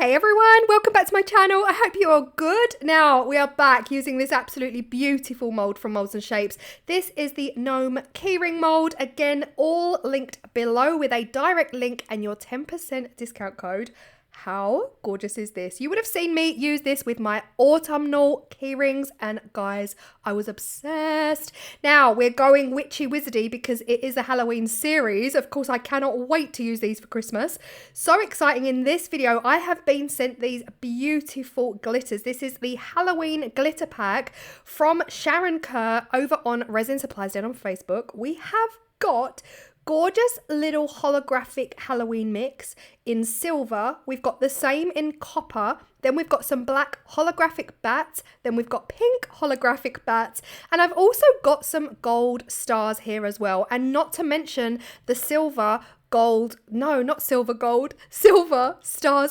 Hey everyone, welcome back to my channel. I hope you're all good. Now we are back using this absolutely beautiful mold from Molds and Shapes. This is the Gnome keyring mold. Again, all linked below with a direct link and your 10% discount code. How gorgeous is this? You would have seen me use this with my autumnal keyrings, and guys, I was obsessed. Now we're going witchy wizardy because it is a Halloween series. Of course, I cannot wait to use these for Christmas. So exciting. In this video, I have been sent these beautiful glitters. This is the Halloween glitter pack from Sharon Kerr over on Resin Supplies Den on Facebook. We have got gorgeous little holographic Halloween mix in silver. We've got the same in copper. Then we've got some black holographic bats. Then we've got pink holographic bats. And I've also got some gold stars here as well. And not to mention the silver stars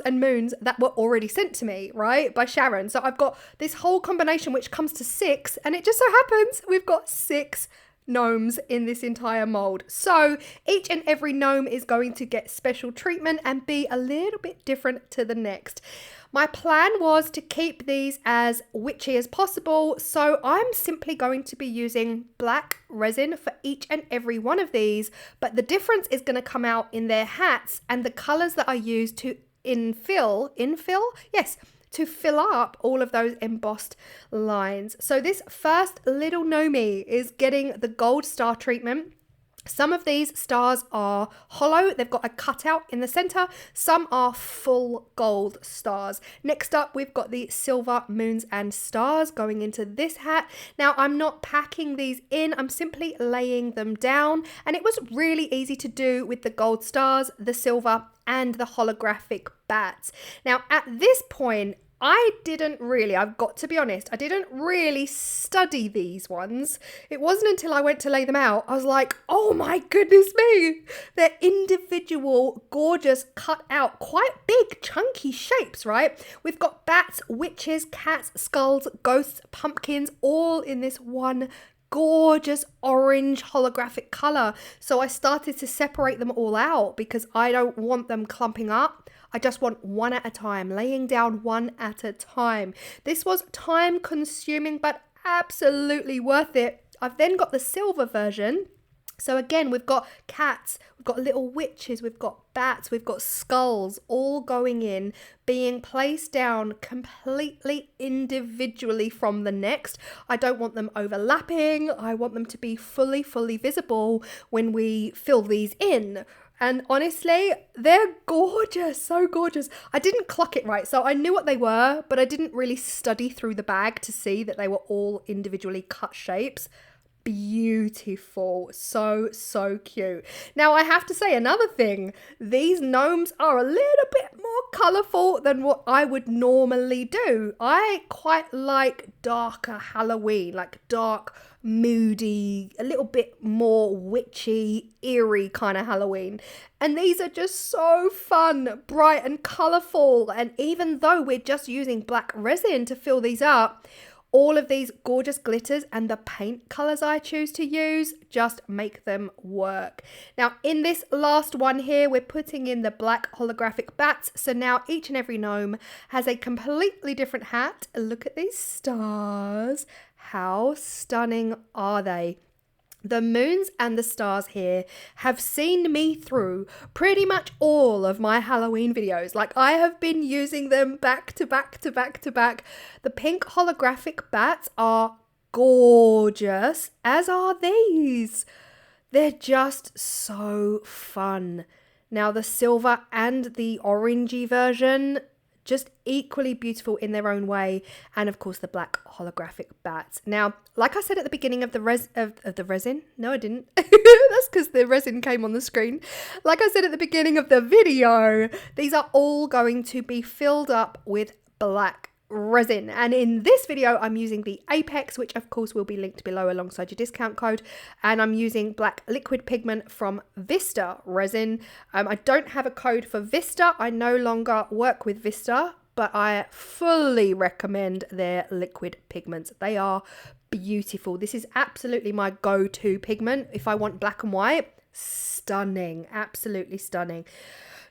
and moons that were already sent to me, right, by Sharon. So I've got this whole combination which comes to 6. And it just so happens we've got 6 gnomes in this entire mold. So each and every gnome is going to get special treatment and be a little bit different to the next. My plan was to keep these as witchy as possible, so I'm simply going to be using black resin for each and every one of these, but the difference is going to come out in their hats and the colors that I use to to fill up all of those embossed lines. So this first little gnome is getting the gold star treatment. Some of these stars are hollow, they've got a cutout in the center. Some are full gold stars. Next up, we've got the silver moons and stars going into this hat. Now, I'm not packing these in, I'm simply laying them down. And it was really easy to do with the gold stars, the and the holographic bats. Now, at this point, I've got to be honest, I didn't really study these ones. It wasn't until I went to lay them out, I was like, oh my goodness me. They're individual, gorgeous, cut out, quite big, chunky shapes, right? We've got bats, witches, cats, skulls, ghosts, pumpkins, all in this one gorgeous orange holographic color. So I started to separate them all out because I don't want them clumping up. I just want one at a time, laying down one at a time. This was time consuming, but absolutely worth it. I've then got the silver version. So again, we've got cats, we've got little witches, we've got bats, we've got skulls, all going in, being placed down completely individually from the next. I don't want them overlapping. I want them to be fully visible when we fill these in. And honestly, they're gorgeous, so gorgeous. I didn't clock it right, so I knew what they were, but I didn't really study through the bag to see that they were all individually cut shapes. Beautiful, so cute. Now I have to say another thing, these gnomes are a little bit more colorful than what I would normally do. I quite like darker Halloween, like dark, moody, a little bit more witchy, eerie kind of Halloween, and these are just so fun, bright and colorful. And even though we're just using black resin to fill these up, all of these gorgeous glitters and the paint colors I choose to use just make them work. Now in this last one here, we're putting in the black holographic bats. So now each and every gnome has a completely different hat. Look at these stars. How stunning are they? The moons and the stars here have seen me through pretty much all of my Halloween videos. Like, I have been using them back to back. The pink holographic bats are gorgeous, as are these. They're just so fun. Now the silver and the orangey version, just equally beautiful in their own way. And of course the black holographic bats. Now, like I said at the beginning of the resin, no I didn't, that's because the resin came on the screen. Like I said at the beginning of the video, these are all going to be filled up with black resin, and in this video I'm using the Apex, which of course will be linked below alongside your discount code, and I'm using black liquid pigment from Vista Resin. I don't have a code for Vista, I no longer work with Vista, but I fully recommend their liquid pigments. They are beautiful. This is absolutely my go-to pigment if I want black and white. Stunning, absolutely stunning.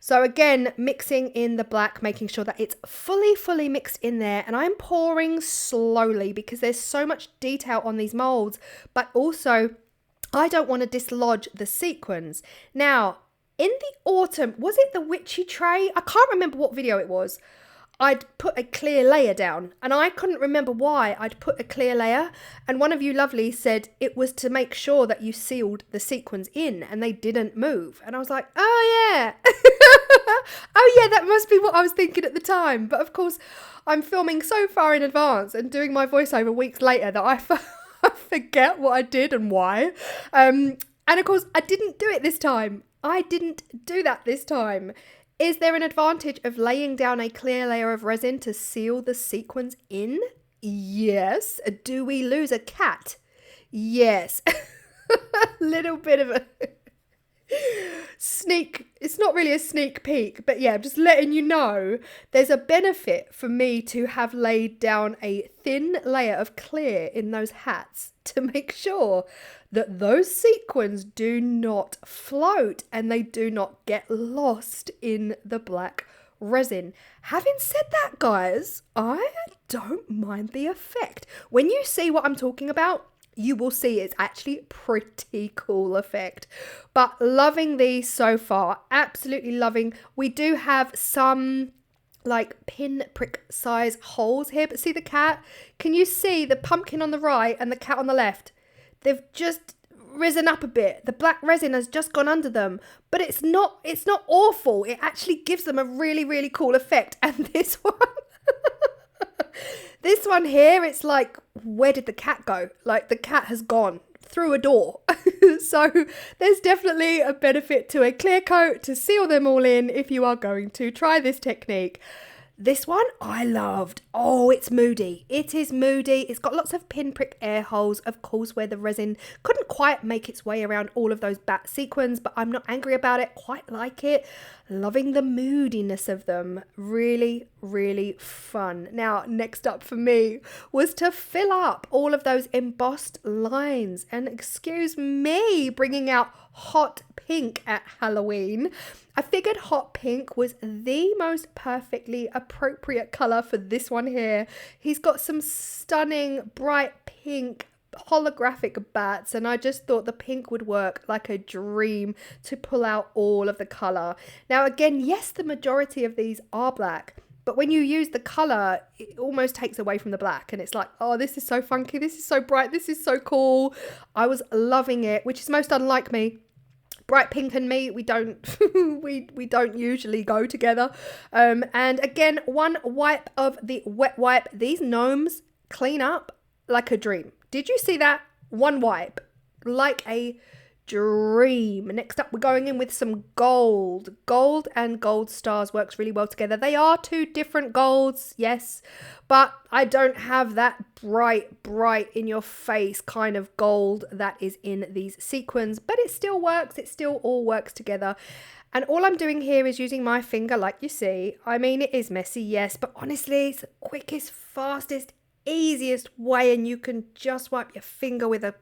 So again, mixing in the black, making sure that it's fully mixed in there. And I'm pouring slowly because there's so much detail on these molds, but also I don't want to dislodge the sequins. Now, in the autumn, was it the witchy tray? I can't remember what video it was. I'd put a clear layer down and I couldn't remember why I'd put a clear layer. And one of you lovelies said it was to make sure that you sealed the sequins in and they didn't move. And I was like, oh yeah. Oh yeah, that must be what I was thinking at the time. But of course, I'm filming so far in advance and doing my voiceover weeks later that I forget what I did and why. And of course, I didn't do it this time. I didn't do that this time. Is there an advantage of laying down a clear layer of resin to seal the sequins in? Yes. Do we lose a cat? Yes. A little bit of a sneak, it's not really a sneak peek, but yeah, just letting you know there's a benefit for me to have laid down a thin layer of clear in those hats to make sure that those sequins do not float and they do not get lost in the black resin. Having said that, guys, I don't mind the effect. When you see what I'm talking about, you will see it's actually pretty cool effect. But loving these so far, absolutely loving. We do have some like pin prick size holes here, but see the cat? Can you see the pumpkin on the right and the cat on the left? They've just risen up a bit. The black resin has just gone under them, but it's not awful. It actually gives them a really cool effect. And this one this one here, it's like, where did the cat go? Like the cat has gone through a door. So there's definitely a benefit to a clear coat to seal them all in if you are going to try this technique. This one I loved. Oh, it's moody. It is moody. It's got lots of pinprick air holes, of course, where the resin couldn't quite make its way around all of those bat sequins, but I'm not angry about it. Quite like it. Loving the moodiness of them. Really fun. Now, next up for me was to fill up all of those embossed lines. And excuse me, bringing out hot pink at Halloween. I figured hot pink was the most perfectly appropriate colour for this one here. He's got some stunning bright pink holographic bats and I just thought the pink would work like a dream to pull out all of the colour. Now again, yes, the majority of these are black, but when you use the colour, it almost takes away from the black and it's like, oh, this is so funky, this is so bright, this is so cool. I was loving it, which is most unlike me. Bright pink and me, we don't we don't usually go together. And again, one wipe of the wet wipe. These gnomes clean up like a dream. Did you see that? One wipe, like a dream. Next up, we're going in with some gold. Gold and gold stars works really well together. They are two different golds, yes, but I don't have that bright in your face kind of gold that is in these sequins, but it still works. It still all works together. And all I'm doing here is using my finger like you see. I mean, it is messy, yes, but honestly, it's the quickest, fastest, easiest way, and you can just wipe your finger with a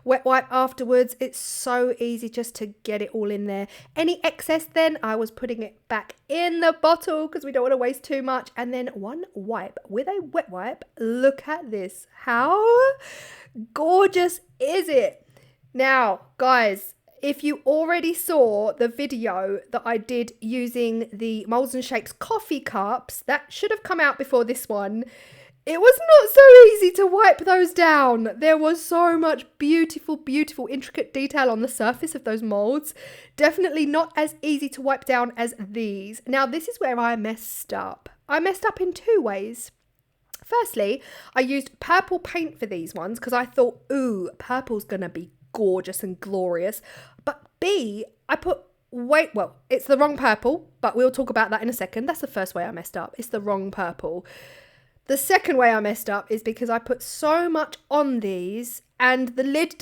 wet wipe afterwards. It's so easy just to get it all in there. Any excess then, I was putting it back in the bottle because we don't want to waste too much. And then one wipe with a wet wipe. Look at this. How gorgeous is it? Now, guys, if you already saw the video that I did using the Molds and Shapes coffee cups, that should have come out before this one. It was not so easy to wipe those down. There was so much beautiful, intricate detail on the surface of those molds. Definitely not as easy to wipe down as these. Now, this is where I messed up. I messed up in two ways. Firstly, I used purple paint for these ones because I thought, ooh, purple's going to be gorgeous and glorious. But B, I put well, it's the wrong purple, but we'll talk about that in a second. That's the first way I messed up. It's the wrong purple. The second way I messed up is because I put so much on these and the lid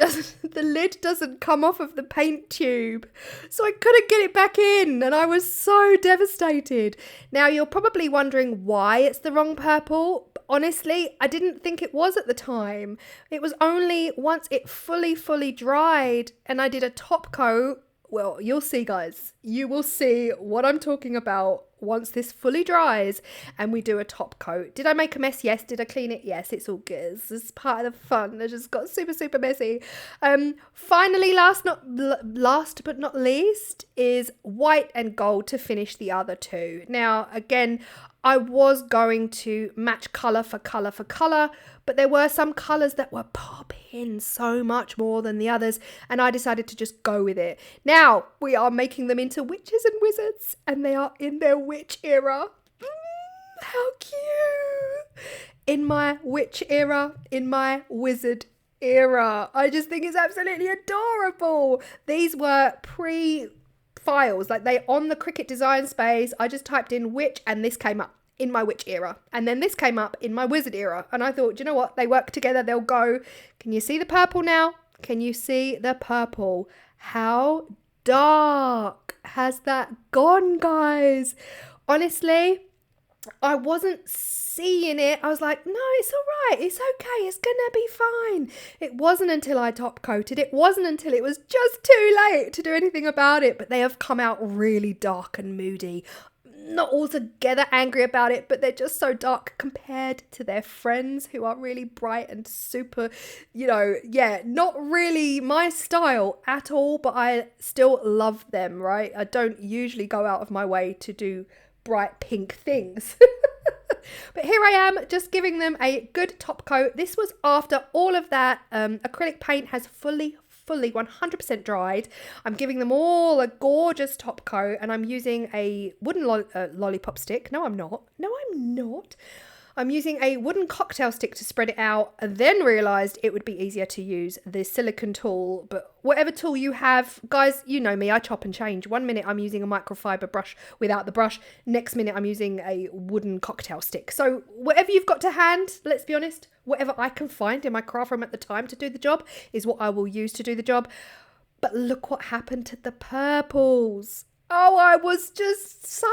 doesn't come off of the paint tube. So I couldn't get it back in and I was so devastated. Now you're probably wondering why it's the wrong purple. Honestly, I didn't think it was at the time. It was only once it fully dried and I did a top coat Well, you'll see, guys. You will see what I'm talking about once this fully dries and we do a top coat. Did I make a mess? Yes. Did I clean it? Yes. It's all good. It's part of the fun. I just got super, super messy. Finally, last but not least is white and gold to finish the other two. Now, again, I was going to match colour for colour for colour, but there were some colours that were popping so much more than the others, and I decided to just go with it. Now, we are making them into witches and wizards, and they are in their witch era. How cute! In my witch era, in my wizard era. I just think it's absolutely adorable. These were files, like they on the Cricut design space. I just typed in witch and this came up in my witch era, and then this came up in my wizard era, and I thought, you know what, they work together, they'll go. Can you see the purple now? Can you see the purple? How dark has that gone, guys? Honestly, I wasn't seeing it. I was like, no, it's all right, it's okay, it's gonna be fine. It wasn't until I top coated, it wasn't until it was just too late to do anything about it. But they have come out really dark and moody. Not altogether angry about it, but they're just so dark compared to their friends who are really bright and super, you know, yeah, not really my style at all, but I still love them, right? I don't usually go out of my way to do bright pink things. But here I am just giving them a good top coat. This was after all of that acrylic paint has fully 100% dried. I'm giving them all a gorgeous top coat, and I'm using a wooden lollipop stick. No, I'm not. I'm using a wooden cocktail stick to spread it out, and then realised it would be easier to use the silicone tool. But whatever tool you have, guys, you know me, I chop and change. 1 minute I'm using a microfiber brush without the brush. Next minute I'm using a wooden cocktail stick. So whatever you've got to hand, let's be honest, whatever I can find in my craft room at the time to do the job is what I will use to do the job. But look what happened to the purples. Oh, I was just so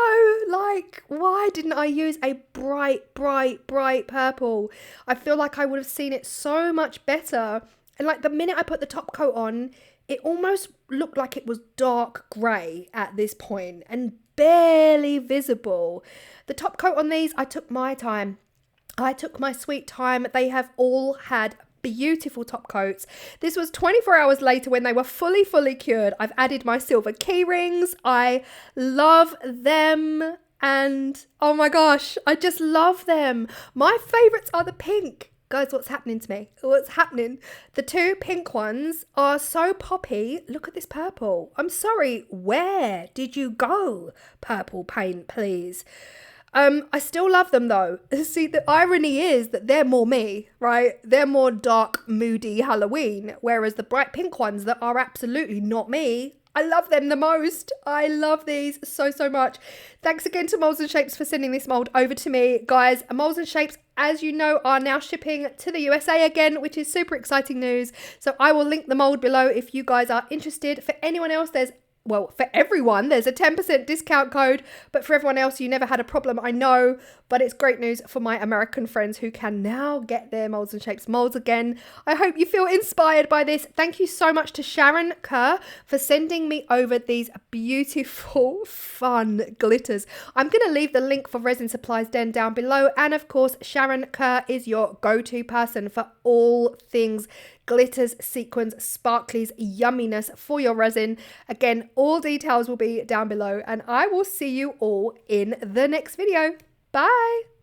like, why didn't I use a bright purple? I feel like I would have seen it so much better. And like the minute I put the top coat on, it almost looked like it was dark grey at this point and barely visible. The top coat on these, I took my time. I took my sweet time. They have all had beautiful top coats. This was 24 hours later when they were fully cured. I've added my silver key rings. I love them, and oh my gosh, I just love them. My favorites are the pink. Guys, what's happening to me? What's happening? The two pink ones are so poppy. Look at this purple. I'm sorry, where did you go? Purple paint, please. I still love them though. See, the irony is that they're more me, right? They're more dark, moody Halloween, whereas the bright pink ones that are absolutely not me, I love them the most. I love these so much. Thanks again to Moulds and Shapes for sending this mould over to me. Guys, Moulds and Shapes, as you know, are now shipping to the USA again, which is super exciting news. So I will link the mould below if you guys are interested. For anyone else, for everyone, there's a 10% discount code, but for everyone else, you never had a problem, I know, but it's great news for my American friends who can now get their Moulds and Shapes molds again. I hope you feel inspired by this. Thank you so much to Sharon Kerr for sending me over these beautiful, fun glitters. I'm going to leave the link for Resin Supplies Den down below, and of course, Sharon Kerr is your go-to person for all things glitters, sequins, sparklies, yumminess for your resin. Again, all details will be down below, and I will see you all in the next video. Bye.